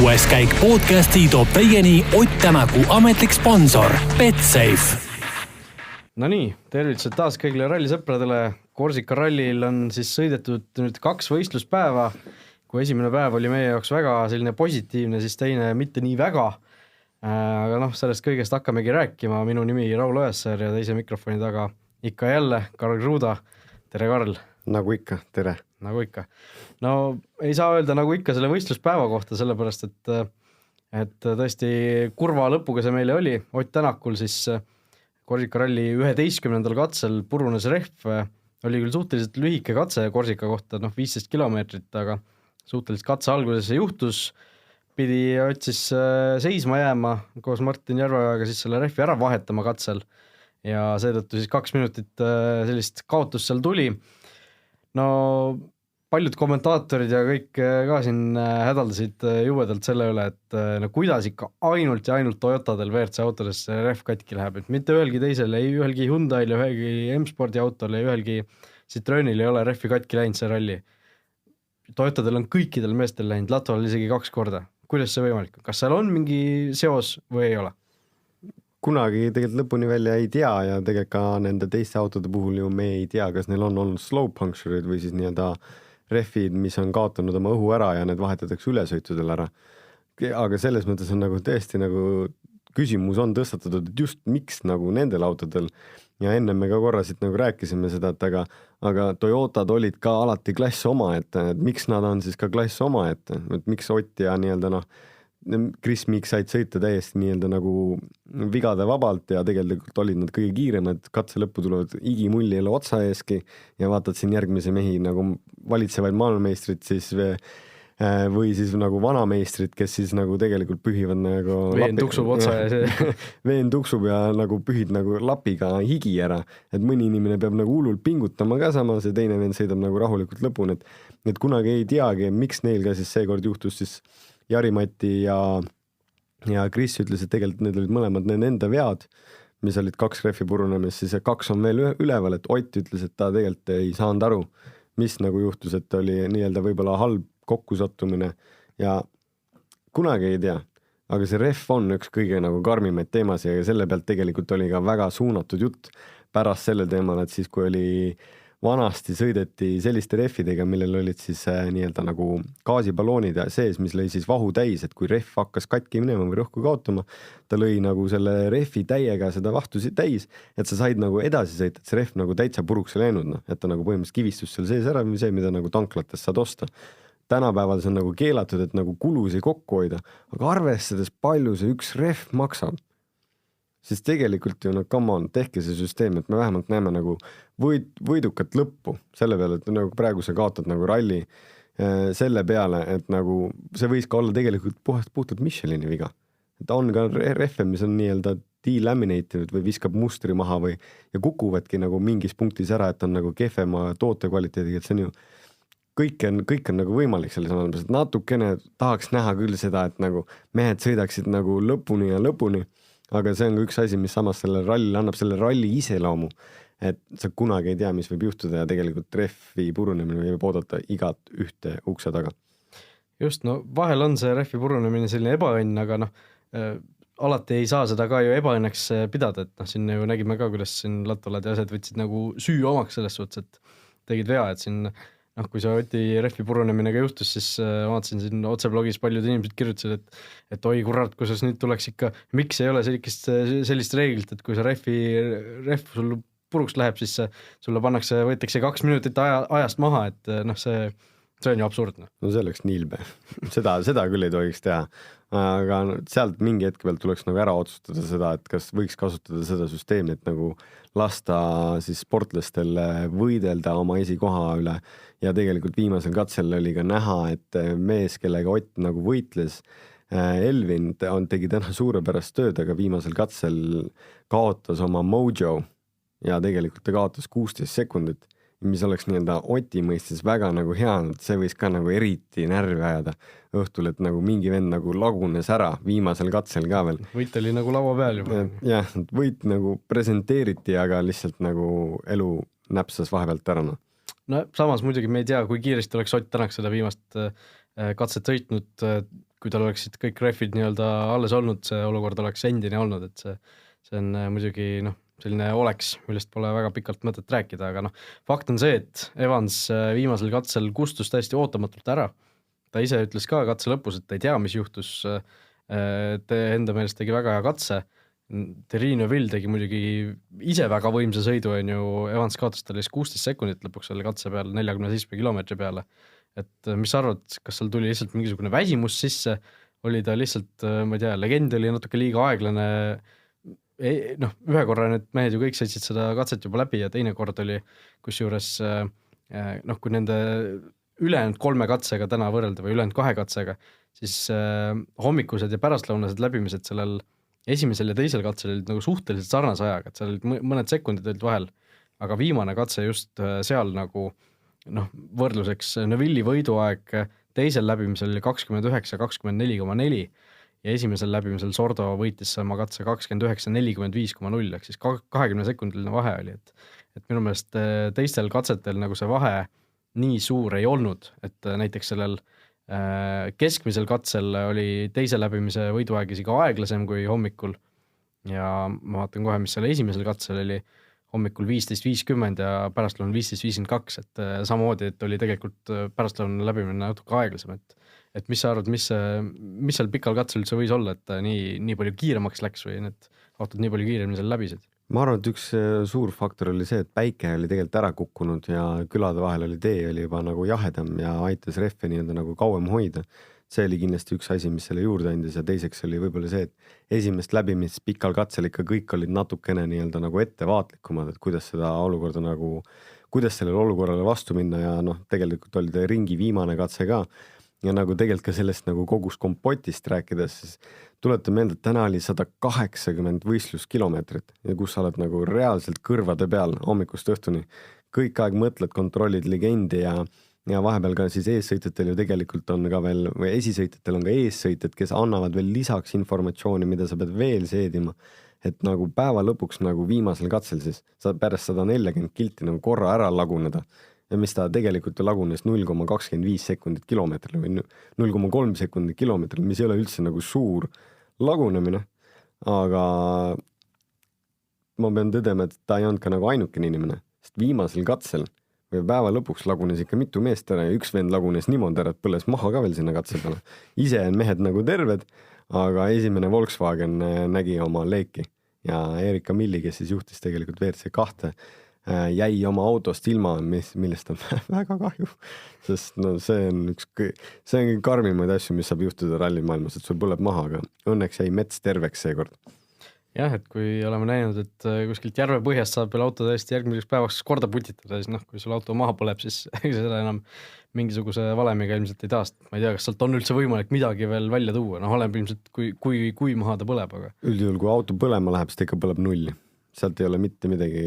6. käik podcasti toob teieni Ott Tänaku ametlik sponsor Betsafe. No nii, tervitused taas kõigile rallisõpradele. Korsika rallil on siis sõidetud nüüd 2 võistluspäeva. Kui esimene päev oli meie jaoks väga selline positiivne, siis teine mitte nii väga. Aga sellest kõigest hakkamegi rääkima. Minu nimi Raul Ojasäär ja teise mikrofoni taga ikka jälle Karl Kruda. Tere, Karl! Nagu ikka, tere! Nagu ikka. No ei saa öelda nagu ikka selle võistluspäeva kohta, sellepärast et tõesti kurva lõpuga see meile oli. Ott Tänakul siis Korsika ralli 11. katsel purunes rehv. Oli küll suhteliselt lühike katse Korsika kohta, 15 kilomeetrit, aga suhteliselt katse alguses see juhtus. Pidi Ott siis seisma jääma koos Martin Järveojaga siis selle rehvi ära vahetama katsel ja seetõttu siis 2 minutit sellist kaotust seal tuli. No paljud kommentaatorid ja kõik ka siin hädaldasid jubedalt selle üle, et kuidas ikka ainult ja ainult Toyotadel WRC autodes rehv katki läheb, et mitte ühelgi teisel, ei ühelgi Hyundai'l, ühelgi M-spordi autol ja ühelgi Citroenil ei ole rehvi katki läinud see ralli. Toyotadel on kõikidel meestel läinud, Latval isegi 2 korda. Kuidas see võimalik? Kas seal on mingi seos või ei ole? Kunagi tegelikult lõpuni välja ei tea ja tegelikult ka nende teiste autode puhul ju me ei tea, kas neil on olnud slow puncture'id või siis nii-öelda rehvid, mis on kaotanud oma õhu ära ja need vahetatakse ülesõitudel ära. Aga selles mõttes on nagu tõesti nagu küsimus on tõstatatud, et just miks nagu nendel autodel ja enne me ka korra siit nagu rääkisime seda, et aga Toyotad olid ka alati klass oma, et miks nad on siis ka klass oma, et miks Ott ja nii-öelda Chris Meek said sõita täiesti nii-öelda nagu vigade vabalt ja tegelikult olid nad kõige kiiremad, katse lõppu tulevad igimulli jälle otsa eeski ja vaatad siin järgmise mehi nagu valitsevaid maailmameistrid siis või siis nagu vanameistrid, kes siis nagu tegelikult pühivad nagu veen tuksub otsa ja see veen tuksub ja nagu pühid nagu lapiga higi ära, et mõni inimene peab nagu hullult pingutama ka samas ja teine vend sõidab nagu rahulikult lõpuni, et kunagi ei teagi, miks neil ka siis seekord juhtus siis Jari-Mati ja Chris ütles, et tegelikult need olid mõlemad need enda vead, mis olid 2 rehvi purunemist, siis 2 on veel üleval, et Ott ütles, et ta tegelikult ei saanud aru, mis nagu juhtus, et oli nii-öelda võib-olla halb kokkusattumine ja kunagi ei tea, aga see rehv on üks kõige nagu karmimaid teemasid ja selle pealt tegelikult oli ka väga suunatud jutt pärast selle teemal, et siis kui oli vanasti sõideti selliste rehvidega, millel olid siis nii-öelda nagu gaasiballoonid sees, mis lõi siis vahu täis, et kui rehv hakkas katki minema või rõhku kaotama, ta lõi nagu selle rehvi täiega seda vahtu täis, et sa said nagu edasi sõita, et see rehv nagu täitsa puruks läinud, et ta nagu põhimõtteliselt kivistus seal sees ära, see, mida nagu tanklates saad osta. Tänapäeval see on nagu keelatud, et nagu kulusi kokku hoida, aga arvestades palju see üks rehv maksab, siis tegelikult ju come on, tehke see süsteem, et me vähemalt näeme nagu võidukat lõppu selle peale, et nagu praegu sa kaotad nagu ralli selle peale, et nagu see võis ka olla tegelikult puhtalt Michelini viga. Ta on ka rehve, mis on nii-öelda delaminated või viskab mustri maha või ja kukuvadki nagu mingis punktis ära, et on nagu kehvema tootekvaliteediga, et see on ju kõik on nagu võimalik selles mõttes, et natukene tahaks näha küll seda, et nagu mehed sõidaksid nagu lõpuni ja lõpuni, aga see on ka üks asi, mis samas selle rallile annab selle ralli iseloomu, et sa kunagi ei tea, mis võib juhtuda ja tegelikult rehvi purunemine võib oodata igat ühte ukse taga. Just, vahel on see rehvi purunemine selline ebaõnn, aga alati ei saa seda ka ju ebaõnneks pidada, et siin ju nägime ka, kuidas siin Latvalad ja asjad võtsid nagu süü omaks selles suhtes, et tegid vea, et siin kui see Oti rehvi puruneminega juhtus, siis vaatasin siin otseblogis paljud inimesed kirjutasid, et oi kurat, kuidas nüüd tuleks ikka, miks ei ole sellist reeglilt, et kui see rehv sul puruks läheb, siis sulle võetakse 2 minutit ajast maha, et see on ju absurdne. No see oleks niilbe. Seda küll ei tohiks teha, aga sealt mingi hetke pealt tuleks nagu ära otsustada seda, et kas võiks kasutada seda süsteemi, et nagu lasta siis sportlastel võidelda oma esikoha üle ja tegelikult viimasel katsel oli ka näha, et mees, kellega Ott nagu võitles, Elvin, tegi täna suurepärast tööd, aga viimasel katsel kaotas oma mojo ja tegelikult ta kaotas 16 sekundit, mis oleks nii-öelda Oti mõistes väga nagu hea, see võis ka nagu eriti närvi ajada õhtul, et nagu mingi vend nagu lagunes ära viimasel katsel ka veel. Võit oli nagu laua peal juba. Jah, võit nagu presenteeriti, aga lihtsalt nagu elu näpsas vahepealt ära. no samas muidugi me ei tea, kui kiiresti oleks Ott Tänak seda viimast katset sõitnud, kui tal oleksid kõik rehvid nii-öelda alles olnud, see olukord oleks endine olnud, et see on muidugi selline oleks, millest pole väga pikalt mõtet rääkida, aga fakt on see, et Evans viimasel katsel kustus täiesti ootamatult ära. Ta ise ütles ka katse lõpus, et ta ei tea, mis juhtus, enda meelest tegi väga hea katse. Thierry Neuville tegi muidugi ise väga võimsa sõidu, Evans kaotas talle 16 sekundit lõpuks selle katse peale 47 kilomeetri peale. Et mis sa arvad, kas seal tuli lihtsalt mingisugune väsimus sisse, oli ta lihtsalt, ma ei tea, legend oli natuke liiga aeglane, ühe korra need mehed ju kõik sõitsid seda katset juba läbi ja teine kord oli, kus juures, kui nende ülejäänud 3 katsega täna võrrelda või ülejäänud 2 katsega, siis hommikused ja pärastlõunased läbimised sellel esimesel ja teisel katsel olid nagu suhteliselt sarnase ajaga, et seal olid mõned sekundid olid vahel, aga viimane katse just seal nagu võrdluseks Neuville'i võiduaeg teisel läbimisel oli 29:24,4 ja esimesel läbimisel Sordo võitis sama katse 29:45,0 ehk siis 20 sekundiline vahe oli, et minu meelest teistel katsetel nagu see vahe nii suur ei olnud, et näiteks sellel keskmisel katsel oli teise läbimise võiduaeg isegi aeglasem kui hommikul ja ma vaatan kohe, mis seal esimesel katsel oli hommikul 15:50 ja pärastlõunal 15:52, et samamoodi, et oli tegelikult pärastlõunal läbimine natuke aeglasem, et mis sa arvad, mis seal pikal katsel üldse võis olla, et nii palju kiiremaks läks või need autod nii palju kiiremini seal läbisid? Ma arvan, et üks suur faktor oli see, et päike oli tegelikult ära kukkunud ja külade vahel oli tee oli juba nagu jahedam ja aitas rehve nii-öelda nagu kauem hoida. See oli kindlasti üks asi, mis selle juurde andis ja teiseks oli võib-olla see, et esimest läbimist pikal katsel ikka kõik olid natukene nii-öelda nagu ettevaatlikumad, et kuidas seda olukorda nagu, kuidas sellele olukorrale vastu minna ja tegelikult oli ta ringi viimane katse ka ja nagu tegelikult ka sellest nagu kogus kompotist rääkides, siis tuletame meelde, et täna oli 180 võistluskilomeetrit ja kus sa oled nagu reaalselt kõrvade peal hommikust õhtuni. Kõik aeg mõtled, kontrollid legendi ja vahepeal ka siis eessõitjatel ju tegelikult on ka veel, või esisõitjatel on ka eessõitjad, kes annavad veel lisaks informatsiooni, mida sa pead veel seedima. Et nagu päeva lõpuks nagu viimasel katsel siis saad pärast 140 kilti nagu korra ära laguneda. Ja mis ta tegelikult lagunes 0,25 sekundit kilomeetrile või 0,3 sekundit kilomeetrile, mis ei ole üldse nagu suur lagunemine, aga ma pean tõdema, et ta ei olnud ka nagu ainukene inimene, sest viimasel katsel või päeva lõpuks lagunes ikka mitu meest ära ja üks vend lagunes niimoodi ära, et põles maha ka veel sinna katse peale. Ise on mehed nagu terved, aga esimene Volkswagen nägi oma leeki ja Erika Milli, kes siis juhtis tegelikult WRC2, jäi oma autost ilma, millest on väga kahju, sest see on karmimaid asju, mis saab juhtuda rallimaailmas, et sul põleb maha, aga õnneks jäi mets terveks seekord. Jah, et kui oleme näinud, et kuskilt järve põhjast saab veel auto tõesti järgmiseks päevaks korda putitada, siis kui sul auto maha põleb, siis seda enam mingisuguse valemiga ilmselt ei taast. Ma ei tea, kas sealt on üldse võimalik midagi veel välja tuua, oleneb ilmselt kui maha ta põleb, aga üldjuhul, kui auto põlema läheb, siis ta ikka põleb 0. Sealt ei ole mitte midagi,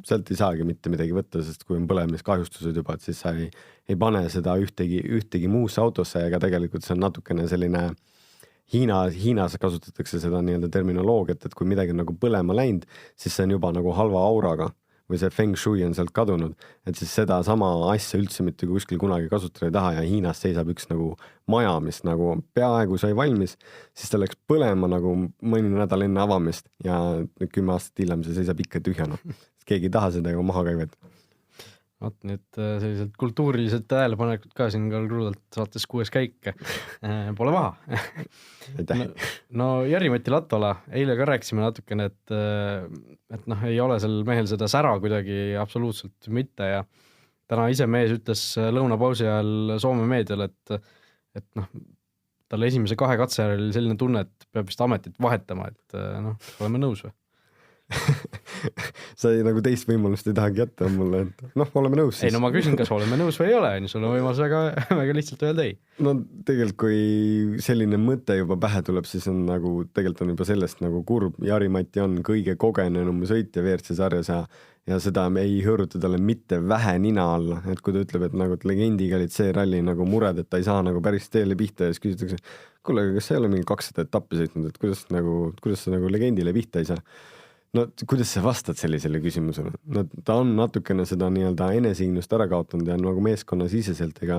sealt ei saagi mitte midagi võtta, sest kui on põlemiskahjustused juba, et siis sa ei pane seda ühtegi muusse autosse, ega tegelikult see on natukene selline Hiinas kasutatakse seda nii-öelda terminoloogiat, et kui midagi on nagu põlema läinud, siis see on juba nagu halva auraga või see feng shui on sealt kadunud, et siis seda sama asja üldse mitte kuskil kunagi kasutada ei taha ja Hiinas seisab üks nagu maja, mis nagu peaaegu sai valmis, siis ta läks põlema nagu mõni nädal enne avamist ja 10 aastat hiljem see seisab ikka tühjana. Keegi ei taha seda ju maha käivet. Nüüd sellised kultuurilised tähelepanekud ka siin Karl Kruudalt saates 6 käik. Pole maha. No Jari-Mati Latvala, eile ka rääkisime natukene, et ei ole sel mehel seda sära kuidagi absoluutselt mitte ja täna ise mees ütles lõunapausi ajal Soome meediale, et talle esimese 2 katse järel oli selline tunne, et peab vist ametit vahetama, et oleme nõus või? Sa nagu teist võimalust ei tahagi jätta mulle, et oleme nõus siis. Ei, ma küsin, kas oleme nõus või ei ole, sul on võimalus väga lihtsalt öelda ei. No tegelikult, kui selline mõte juba pähe tuleb, siis on nagu, tegelikult on juba sellest nagu kurb. Jari-Mati on kõige kogenenum sõitja WRC sarjas ja seda ei hõõruta talle mitte vähe nina alla, et kui ta ütleb, et nagu legendiga olid see ralli nagu mured, et ta ei saa nagu päris teele pihta ja siis küsitakse, kuule, kas see ei ole mingi 200 etappi sõitnud, et kuidas sa nagu legendile pihta ei saa? no kuidas sa vastad sellisele küsimusele? No ta on natukene seda nii-öelda eneseignust ära kaotanud ja nagu meeskonnasiseselt ega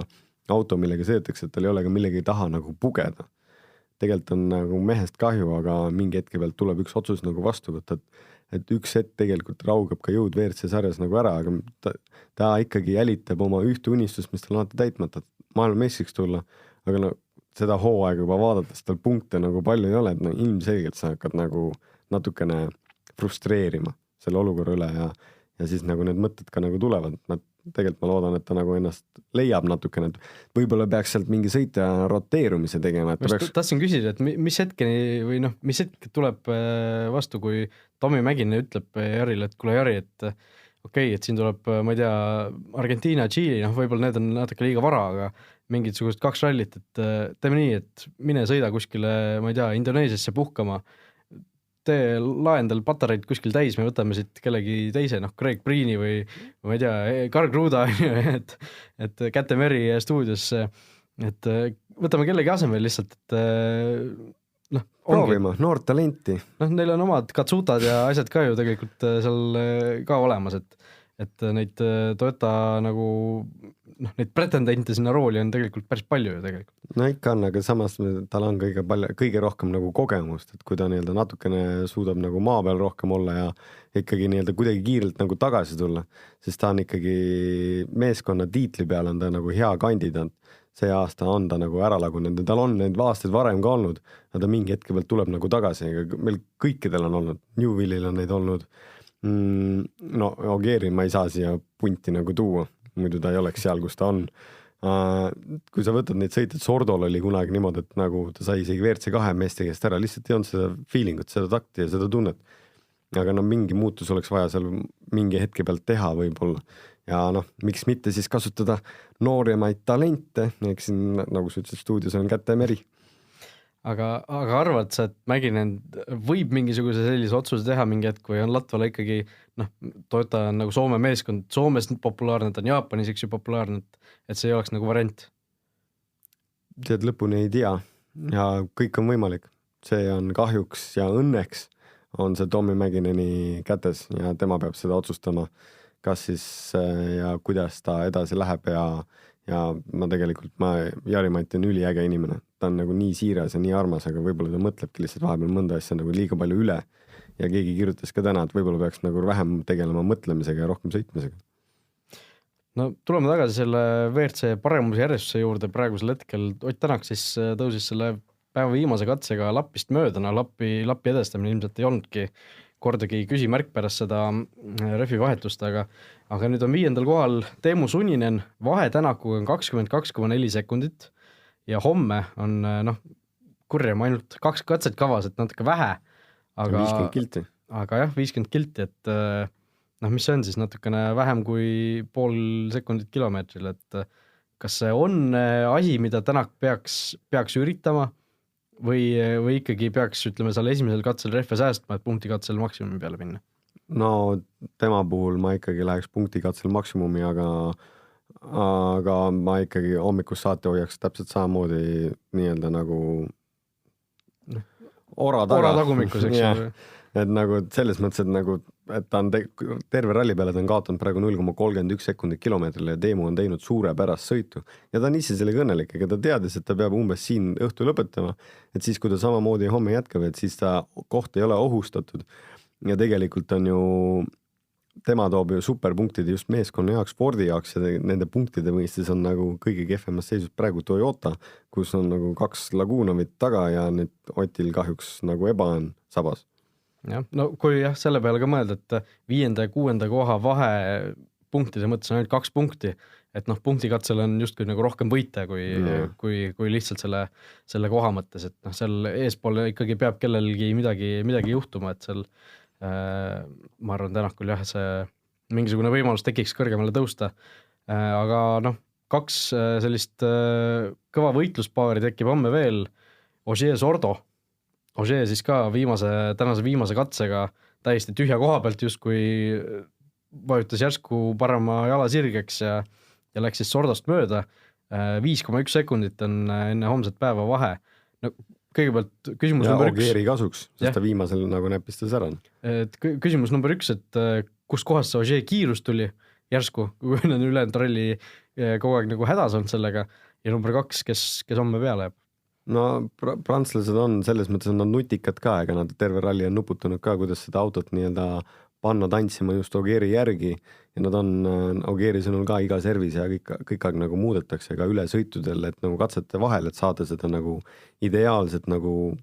auto, millega sõidetakse, et tal ei ole ka millegi taha nagu pugeda. Tegelikult on nagu mehest kahju, aga mingi hetke pealt tuleb üks otsus nagu vastu võtta, et üks hetk tegelikult raugab ka jõud WRC sarjas nagu ära, aga ta ikkagi jälitab oma ühte unistust, mis tal on alati täitmata, maailmameistriks tulla, aga no seda hooaega juba vaadates tal punkte nagu palju ei ole, et no ilmselgelt sa hakkad nagu natukene frustreerima selle olukorra üle ja siis nagu need mõtted ka nagu tulevad. Tegelikult ma loodan, et ta nagu ennast leiab natukene, et võib-olla peaks sealt mingi sõitja roteerumise tegema. Tahtsin küsida, et mis hetkeni või noh, mis hetk tuleb vastu, kui Tommy Mäkinen ütleb Jarile, et kuule Jari, et okei, et siin tuleb, ma ei tea, Argentiina, Tšiili, noh võib-olla need on natuke liiga vara, aga mingisugust 2 rallit, et teeme nii, et mine sõida kuskile, ma ei tea, Indoneesiasse puhkama, tee laendal patareid kuskil täis, me võtame siit kellegi teise, noh, Craig Breeni või ma ei tea, Karl Kruda, et Käte Meri stuudiosse, et võtame kellegi asemel lihtsalt, et noh, proovima, noort talenti. Noh, neil on omad katsutad ja asjad ka ju tegelikult seal ka olemas, et neid Toyota nagu noh, neid pretendente sinna rooli on tegelikult päris palju ju tegelikult. No ikka on, aga samas tal on kõige rohkem nagu kogemust, et kui ta nii-öelda natukene suudab nagu maa peal rohkem olla ja ikkagi nii-öelda kuidagi kiirelt nagu tagasi tulla, siis ta on ikkagi meeskonna tiitli peal on ta nagu hea kandidaat. See aasta on ta nagu ära lagunenud ja tal on need aastaid varem ka olnud, aga ta mingi hetke pealt tuleb nagu tagasi, aga meil kõikidel on olnud, Newvillil on neid olnud, no Ogieri ma ei saa siia punti nagu tuua, muidu ta ei oleks seal, kus ta on. Kui sa võtad neid sõitjad, Sordol oli kunagi niimoodi, et nagu ta sai isegi WRC2 meeste käest ära, lihtsalt ei olnud seda feelingut, seda takti ja seda tunnet. Aga no mingi muutus oleks vaja seal mingi hetke pealt teha võib-olla. Ja noh, miks mitte siis kasutada nooremaid talente, eks siin, nagu sa ütlesid, stuudios on Käte Meri. Aga arvad sa, et Mäkinen võib mingisuguse sellise otsuse teha mingi hetk, või on Latvala ikkagi, noh, Toyota on nagu Soome meeskond, Soomes populaarne, ta on Jaapanis üks populaarne, et see ei oleks nagu variant? Tead lõpuni ei tea ja kõik on võimalik. See on kahjuks ja õnneks on see Tommy Mäkineni kätes ja tema peab seda otsustama, kas siis ja kuidas ta edasi läheb ja Jari-Mati on üliäge inimene. Ta on nagu nii siiras ja nii armas, aga võib-olla ta mõtlebki lihtsalt vahepeal mõnda asja nagu liiga palju üle ja keegi kirjutas ka täna, et võib-olla peaks nagu vähem tegelema mõtlemisega ja rohkem sõitmisega. No tuleme tagasi selle WRC paremuse järjestuse juurde praegusel hetkel. Ott Tänak siis tõusis selle päeva viimase katsega Lappist mööda, no Lappi edestamine ilmselt ei olnudki kordagi küsimärk pärast seda refi vahetust, aga nüüd on 5. kohal Teemu Suninen, vahe Tänakuga on 22,4 sekundit ja homme on kurjama ainult 2 katset kavas, et natuke vähe, aga 50 kilti. Aga jah, 50 kilti, et mis see on siis natukene vähem kui pool sekundit kilomeetril, et kas see on asi, mida Tänak peaks üritama või ikkagi peaks, ütleme, seal esimesel katsel rehve säästma, et punktikatsel maksimumi peale minna? No tema puhul ma ikkagi läheks punktikatsel maksimumi, aga ma ikkagi hommikust saate hoiaks täpselt samamoodi nii-öelda nagu ora tagumikus, eks ju. Et nagu selles mõttes, et ta on terve ralli peale, ta on kaotanud praegu 0,31 sekundit kilomeetrile ja Teemu on teinud suurepärast sõitu ja ta on ise sellega õnnelik, ega ta teadis, et ta peab umbes siin õhtu lõpetama, et siis kui ta samamoodi homme jätkab, et siis ta koht ei ole ohustatud ja tegelikult on ju tema toob ju superpunktid just meeskonna jaoks, spordi jaoks ja nende punktide mõistes on nagu kõige kehvemas seisus praegu Toyota, kus on nagu 2 Lagunovit taga ja nüüd Otil kahjuks nagu eba on sabas. Jah, no kui selle peale ka mõelda, et 5. ja 6. koha vahe punktide mõttes on ainult 2 punkti, et punktikatsel on justkui nagu rohkem võita kui lihtsalt selle koha mõttes, et seal eespool ikkagi peab kellelgi midagi juhtuma, et seal ma arvan, Tänakul jah, see mingisugune võimalus tekiks kõrgemale tõusta, aga 2 sellist kõva võitluspaari tekib homme veel, Ogier Sordo. Ogier siis ka tänase viimase katsega täiesti tühja koha pealt justkui vajutas järsku parema jala sirgeks ja läks siis Sordost mööda. 5,1 sekundit on enne homset päeva vahe. No, kõigepealt küsimus ja number 1. Ogieri kasuks, sest Jah. ta viimasel nagu näpistas ära. Et küsimus number 1, et kus kohast see Ogier kiirus tuli järsku, kui on ülejäänud ralli kogu aeg nagu hädas olnud sellega, ja number 2, kes homme peale jääb? No prantslased on selles mõttes, on nad nutikad ka, ega nad terve ralli on nuputanud ka, kuidas seda autot nii-öelda panna tantsima just Ogieri järgi ja nad on Ogieri sõnul ka iga servis ja kõik aeg nagu muudetakse ka ülesõitudel, et nagu katsete vahel, et saada seda nagu ideaalset nagu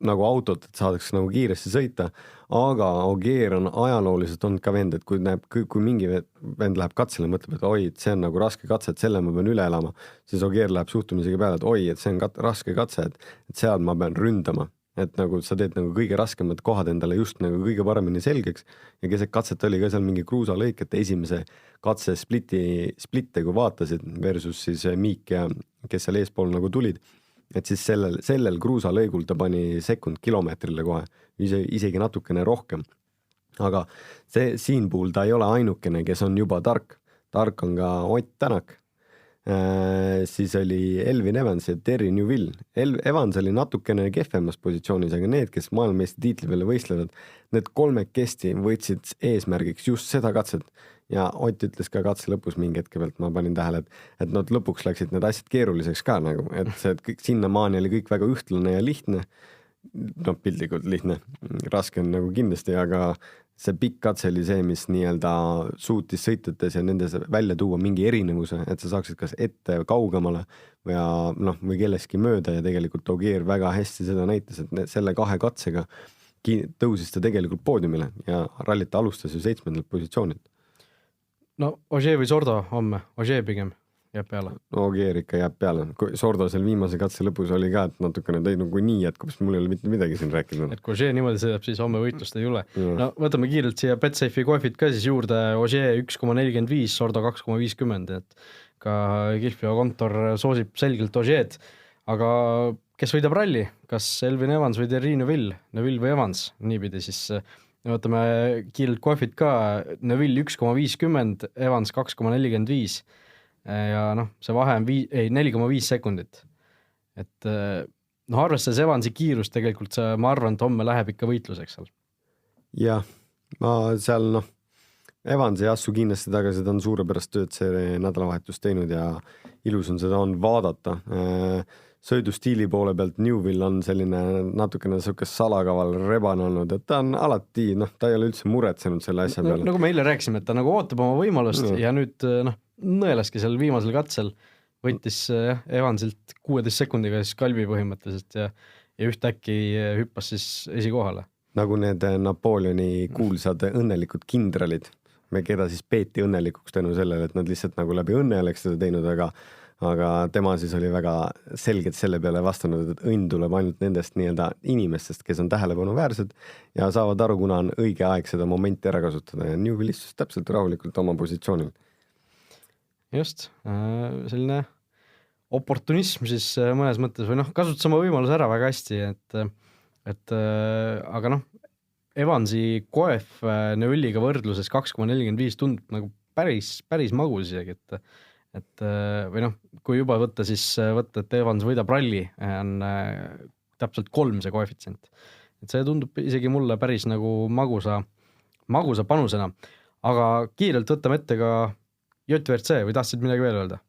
autot, et saadaks nagu kiiresti sõita, aga Ogier on ajalooliselt olnud ka vend, et kui mingi vend läheb katsele, mõtleb, et oi, et see on nagu raske katse, et selle ma pean üle elama, siis Ogier läheb suhtumisega peale, et oi, et see on raske katse, et seal ma pean ründama. Et nagu sa teed nagu kõige raskemad kohad endale just nagu kõige paremini selgeks ja keset katset oli ka seal mingi kruusalõik, et esimese katse splitte kui vaatasid versus siis Miik ja kes seal eespool nagu tulid, et siis sellel kruusalõigul ta pani sekund kilomeetrile kohe, isegi natukene rohkem. Aga siin puhul ta ei ole ainukene, kes on juba tark on ka Ott Tänak. Siis oli Elvin Evans ja Terry Newville. Evans oli natukene kehvemas positsioonis, aga need, kes maailmameistri tiitli peale võistlevad, need kolmekesti võtsid eesmärgiks just seda katset. Ja Ott ütles ka katse lõpus mingi hetke pealt, ma panin tähele, et nad lõpuks läksid need asjad keeruliseks ka nagu, et see sinna maani oli kõik väga ühtlane ja lihtne. No piltlikult lihtne, raske on nagu kindlasti, aga see pikk katse oli see, mis nii-öelda suutis sõitutes ja nendes välja tuua mingi erinevuse, et sa saaksid kas ette kaugemale või kelleski mööda ja tegelikult Ogier väga hästi seda näitas, et selle 2 katsega tõusis ta tegelikult poodiumile ja rallit alustas ju 7. positsioonilt. No Ogier või Sordo homme, Ogier pigem jääb peale. Ogier ikka jääb peale. Sordo seal viimase katse lõpus oli ka, et natukene tõi nagu nii jätkub, sest mul ei ole mitte midagi siin rääkida. Et kui Ogier niimoodi sõidab, siis homme võitlust ei tule. No, võtame kiirelt siia Betsafe'i koefid ka siis juurde, Ogier 1,45, Sordo 2,50, et ka Kilfio kontor soosib selgelt Ogier'd, aga kes võidab ralli? Kas Elvin Evans või Terry Newville või Evans? Niipidi siis võtame kiirelt koefid ka, Newville 1,50, Evans 2,45 ja see vahe on 4,5 sekundit. Et arvestades Evansi kiirust tegelikult, ma arvan, et homme läheb ikka võitluseks seal. Jah, ma seal Evans ei assu kindlasti tagasi, ta on suurepärast tööd see nädalavahetust teinud ja ilus on seda on vaadata. Sõidustiili poole pealt Newville on selline natukene salakaval reban olnud, et ta on alati, ta ei ole üldse muretsenud selle asja peale. Nagu me eile rääkisime, et ta nagu ootab oma võimalust ja nüüd nõelaski seal viimasel katsel, võttis Evansilt 16 sekundiga siis kalbi põhimõtteliselt ja ühtäkki hüppas siis esikohale. Nagu need Napoleoni kuulsad õnnelikud kindralid, keda siis peeti õnnelikuks tänu sellele, et nad lihtsalt nagu läbi õnne oleks seda teinud, aga tema siis oli väga selgelt selle peale vastanud, et õnn tuleb ainult nendest nii-öelda inimestest, kes on tähelepanuväärsed ja saavad aru, kuna on õige aeg seda momenti ära kasutada ja Newville istus täpselt rahulikult oma positsioonil. Just, selline oportunism siis mõnes mõttes või kasutas oma võimaluse ära väga hästi, aga Evansi koef Newville'iga võrdluses 2,45 tundub nagu päris magus isegi, et kui juba võtta, siis võtta, et Evans võidab ralli, on täpselt 3 see koefitsient. Et see tundub isegi mulle päris nagu magusa panusena. Aga kiirelt võtame ette ka JVRC või tahtsid midagi veel öelda?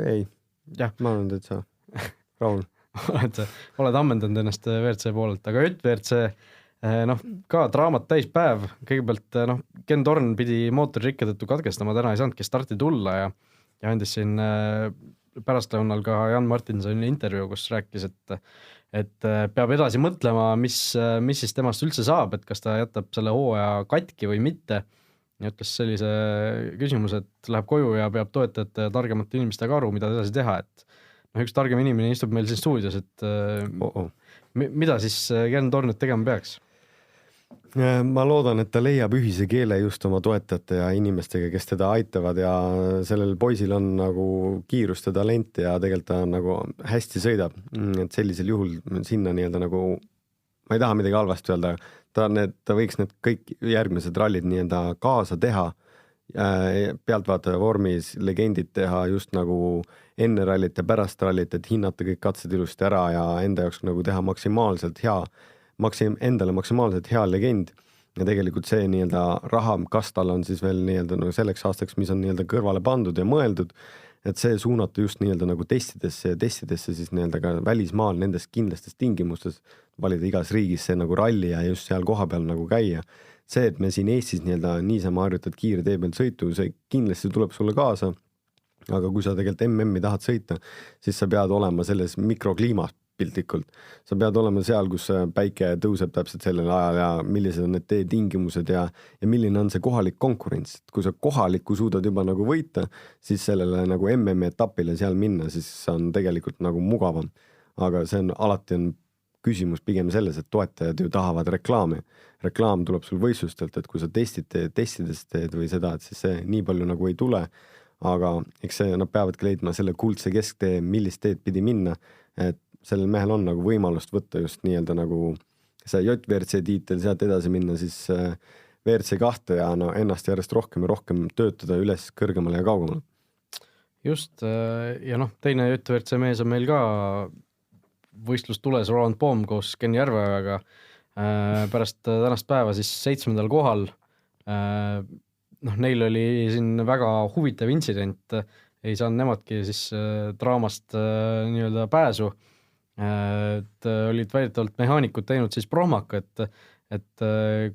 Ei, ma olen täitsa rahul. Oled ammendanud ennast WRC poolelt, aga JVRC ka draamat täis päev, kõigepealt Ken Torn pidi mootoririkke tõttu katkestama, täna ei saanudki starti tulla ja andis siin pärastlõunal ka Jan Martinsoni intervjuu, kus rääkis, et peab edasi mõtlema, mis siis temast üldse saab, et kas ta jätab selle hooaja katki või mitte. Ja ütles sellise küsimuse, et läheb koju ja peab toetajate targemate inimestega aru, mida edasi teha, et üks targem inimene istub meil siin stuudios, et mida siis Ken Torn nüüd tegema peaks? Ma loodan, et ta leiab ühise keele just oma toetajate ja inimestega, kes teda aitavad ja sellel poisil on nagu kiirust ja talent ja tegelikult ta nagu hästi sõidab, et sellisel juhul sinna nii-öelda nagu, ma ei taha midagi halvasti öelda, ta võiks need kõik järgmised rallid nii-öelda kaasa teha pealtvaataja vormis legendid teha just nagu enne rallit ja pärast rallit, et hinnata kõik katsed ilusti ära ja enda jaoks nagu teha endale maksimaalselt hea legend. Ja tegelikult see nii-öelda raha, kas tal on siis veel nii-öelda nagu selleks aastaks, mis on nii-öelda kõrvale pandud ja mõeldud, et see suunata just nii-öelda nagu testidesse siis nii-öelda ka välismaal nendes kindlastes tingimustes valida igas riigis see nagu ralli ja just seal koha peal nagu käia. See, et me siin Eestis nii-öelda niisama harjutad kiire tee peal sõitu, see kindlasti tuleb sulle kaasa, aga kui sa tegelikult MM-i tahad sõita, siis sa pead olema selles mikrokliimas piltlikult. Sa pead olema seal, kus päike tõuseb täpselt sellel ajal ja millised on need teetingimused ja milline on see kohalik konkurents. Kui sa kohalikku suudad juba nagu võita, siis sellele nagu MM-i etapile seal minna, siis on tegelikult nagu mugavam. Aga see on alati on küsimus pigem selles, et toetajad ju tahavad reklaami. Reklaam tuleb sul võistlustelt, et kui sa testides teed või seda, et siis see nii palju nagu ei tule, aga eks see, nad peavadki leidma selle kuldse kesktee, millist teed pidi minna, et sellel mehel on nagu võimalust võtta just nii-öelda nagu see JVRC tiitel, sealt edasi minna siis WRC2 ja no, ennast järjest rohkem ja rohkem töötada üles kõrgemale ja kaugemale. Just, ja noh, teine JVRC mees on meil ka võistlus tules Roland Poom koos Ken Järveojaga pärast tänast päeva siis 7. kohal. Neil oli siin väga huvitav intsident, ei saanud nemadki siis draamast nii-öelda pääsu. Et olid väidetavalt mehaanikud teinud siis prohmaka, et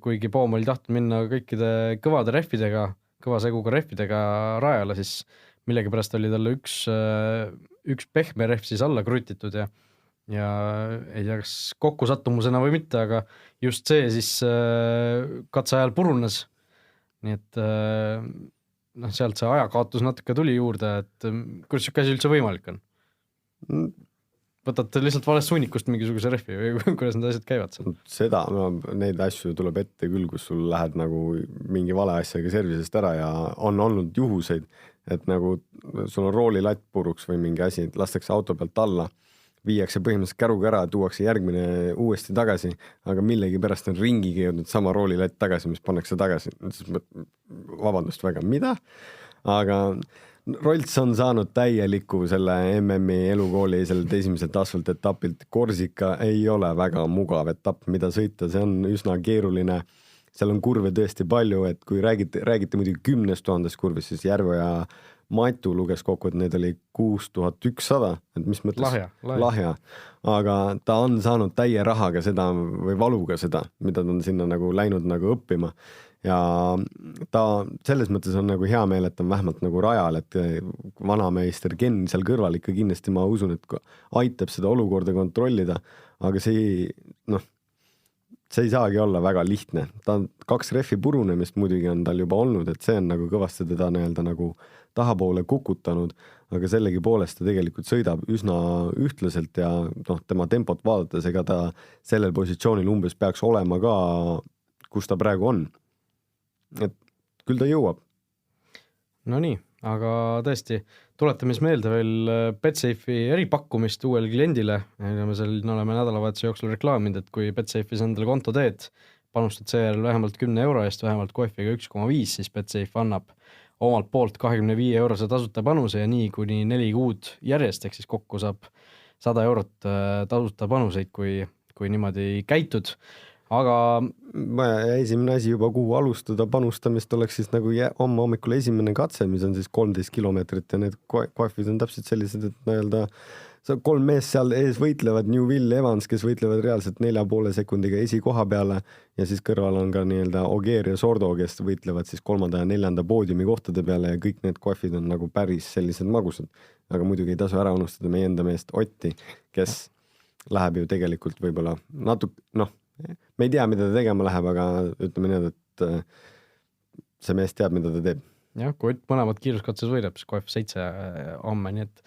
kuigi Poom oli tahtnud minna kõikide kõvade rehvidega, kõva seguga rehvidega rajale, siis millegipärast oli talle üks pehme rehv siis alla krutitud ja ei tea, kas kokkusattumusena või mitte, aga just see siis katse ajal purunes. Nii et sealt see ajakaotus natuke tuli juurde, et kuidas see käsi üldse võimalik on? Võtad lihtsalt valest sunnikust mingisuguse rehvi või kuidas need asjad käivad seal? Seda, neid asju tuleb ette küll, kus sul lähed nagu mingi vale asjaga servisest ära ja on olnud juhuseid, et nagu sul on roolilatt puruks või mingi asi, lastakse auto pealt alla, viiakse põhimõtteliselt käruga ära, tuuakse järgmine uuesti tagasi, aga millegi pärast on ringiga jõudnud sama roolilatt tagasi, mis pannakse tagasi. Vabandust väga, mida? Aga Rolts on saanud täieliku selle MM-i elukooli sellelt esimeselt asfaltetapilt. Korsika ei ole väga mugav etapp, mida sõita, see on üsna keeruline. Seal on kurve tõesti palju, et kui räägite muidugi 10 000 kurvist, siis Järve ja Matu luges kokku, et need oli 6100, et mis mõttes? Lahja. Aga ta on saanud täie rahaga seda või valuga seda, mida ta on sinna nagu läinud nagu õppima. Ja ta selles mõttes on nagu hea meel, et on vähemalt nagu rajal, et vanameister Ken seal kõrval ikka kindlasti ma usun, et aitab seda olukorda kontrollida, aga see ei saagi olla väga lihtne. Ta on 2 rehvi purunemist muidugi on tal juba olnud, et see on nagu kõvasti teda nii-öelda nagu tahapoole kukutanud, aga sellegi poolest ta tegelikult sõidab üsna ühtlaselt ja tema tempot vaadates, ega ta sellel positsioonil umbes peaks olema ka, kus ta praegu on. Et küll ta jõuab. No nii, aga tõesti, tuletame meelde veel Betsafe'i eripakkumist uuele kliendile. Me oleme nädalavahetuse jooksul reklaaminud, et kui Betsafe'is endale konto teed, panustad seejärel vähemalt 10 euro eest, vähemalt koefiga 1,5, siis Betsafe annab omalt poolt 25 eurose tasuta panuse ja nii kuni 4 kuud järjest, ehk siis kokku saab 100 eurot tasuta panuseid, kui niimoodi käitud. Aga esimene asi juba kuhu alustada panustamist oleks siis nagu homme hommikul esimene katse, mis on siis 13 kilomeetrit ja need koefid on täpselt sellised, et nii-öelda 3 meest seal ees võitlevad, Newville, Evans, kes võitlevad reaalselt 4,5 sekundiga esikoha peale ja siis kõrval on ka nii-öelda Ogier ja Sordo, kes võitlevad siis 3. ja 4. poodiumi kohtade peale ja kõik need koefid on nagu päris sellised magusad. Aga muidugi ei tasu ära unustada meie enda meest Otti, kes läheb ju tegelikult võib-olla natuke, me ei tea, mida ta tegema läheb, aga ütleme nii, et see mees teab, mida ta teeb. Jah, kui mõlemad kiiruskatses võidab, siis koef 7 homme, nii et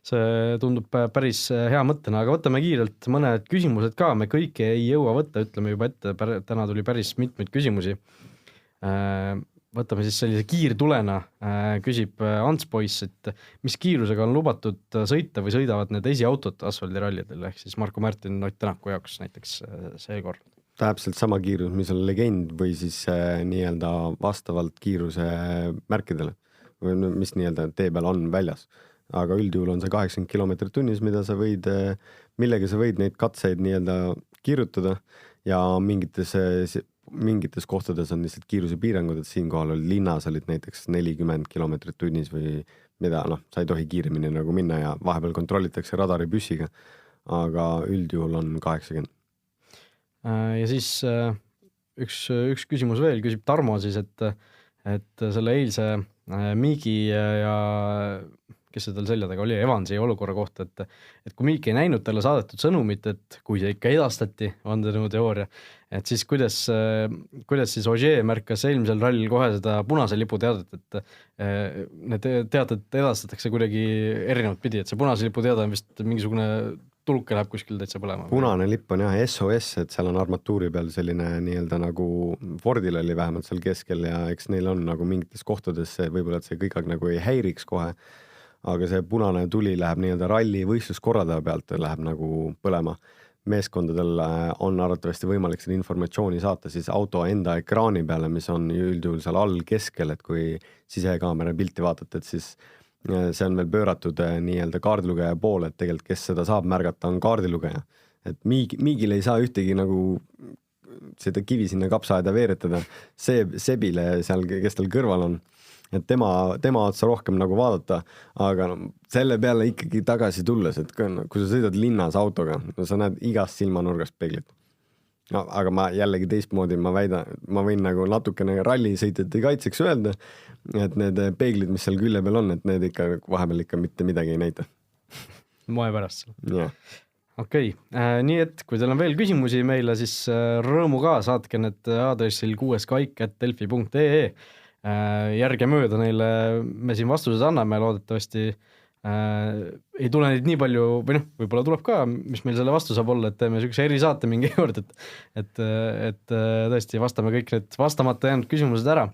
see tundub päris hea mõttena, aga võtame kiirelt mõned küsimused ka, me kõiki ei jõua võtta, ütleme juba ette, täna tuli päris mitmeid küsimusi. Võtame siis sellise kiirtulena, küsib Ants Poiss, et mis kiirusega on lubatud sõita või sõidavad need esiautot asfaldirallidel, ehk siis Marko Märtin Ott Tänaku jaoks näiteks seekord? täpselt sama kiirus, mis on legend või siis nii-öelda vastavalt kiiruse märkidele või mis nii-öelda tee peal on väljas. Aga üldjuhul on see 80 kilomeetrit tunnis, millega sa võid neid katseid nii-öelda kirjutada ja mingites kohtades on lihtsalt kiiruse piirangud, et siinkohal oli linnas olid näiteks 40 kilomeetrit tunnis või mida, sa ei tohi kiiremini nagu minna ja vahepeal kontrollitakse radari püssiga, aga üldjuhul on 80. Ja siis üks küsimus veel, küsib Tarmo siis, et selle eilse Miigi ja kes see tal selja taga oli, Evansi olukorra kohta, et kui Miik ei näinud talle saadetud sõnumit, et kui see ikka edastati, vandenõuteooria, et siis kuidas siis Ogier märkas eelmisel rallil kohe seda punase lipu teadet, et need teated edastatakse kuidagi erinevat pidi, et see punase lipu teade on vist mingisugune tuluke läheb kuskil täitsa põlema. Punane lipp on jah SOS, et seal on armatuuri peal selline nii-öelda nagu Fordil oli vähemalt seal keskel ja eks neil on nagu mingites kohtades võib-olla, et see kõik nagu ei häiriks kohe, aga see punane tuli läheb nii-öelda ralli võistluskorraldaja pealt läheb nagu põlema. Meeskondadel on arvatavasti võimalik seda informatsiooni saata siis auto enda ekraani peale, mis on üldjuhul seal all keskel, et kui sisekaamera pilti vaatate, et siis see on veel pööratud nii-öelda kaardilugeja poole, et tegelikult kes seda saab märgata, on kaardilugeja. Et Miigil ei saa ühtegi nagu seda kivi sinna kapsaaeda veeretada, Sebile seal, kes tal kõrval on, et tema otsa rohkem nagu vaadata, aga selle peale ikkagi tagasi tulles, et kui sa sõidad linnas autoga, sa näed igast silmanurgast peeglit. No, aga ma jällegi teistmoodi, ma võin nagu natukene rallisõitjate kaitseks öelda, et need peeglid, mis seal külje peal on, et need ikka vahepeal ikka mitte midagi ei näita. Moe pärast seal. Yeah. Okei, nii et kui teil on veel küsimusi meile, siis rõõmu ka saatke need aadressil 6kaik@delfi.ee. Järgemööda neile me siin vastused anname, loodetavasti ei tule neid nii palju, või võib-olla tuleb ka, mis meil selle vastu saab olla, et teeme sükse erisaate mingi kord, et tõesti vastame kõik need vastamata jäänud küsimused ära,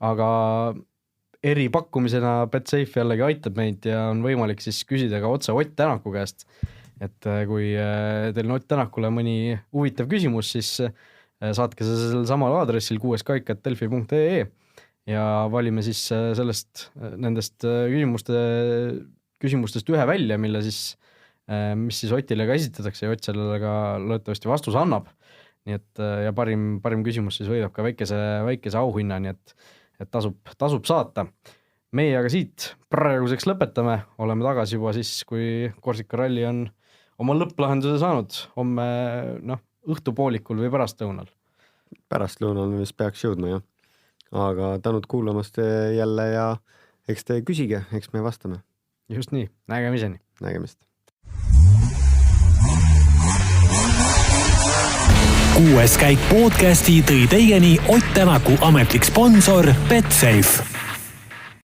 aga eripakkumisena BetSafe jällegi aitab meid ja on võimalik siis küsida ka otse Ott Tänaku käest, et kui teil on Ott Tänakule mõni huvitav küsimus, siis saatke see sellel samal aadressil 6kaik@delfi.ee ja valime siis nendest küsimustest ühe välja, mis siis Otile ka esitatakse ja Ott sellele ka loodetavasti vastuse annab. Nii et ja parim küsimus siis võidab ka väikese auhinna, nii et tasub saata. Meie aga siit praeguseks lõpetame, oleme tagasi juba siis, kui Korsika ralli on oma lõpplahenduse saanud, homme õhtupoolikul või pärastlõunal. Pärastlõunal vist peaks jõudma, jah. Aga tänud kuulamast jälle ja eks te küsige, eks me vastame. Just nii, nägemiseni. Nägemist. 6 käik podcasti tõi teieni Ott Tänaku ametlik sponsor BetSafe.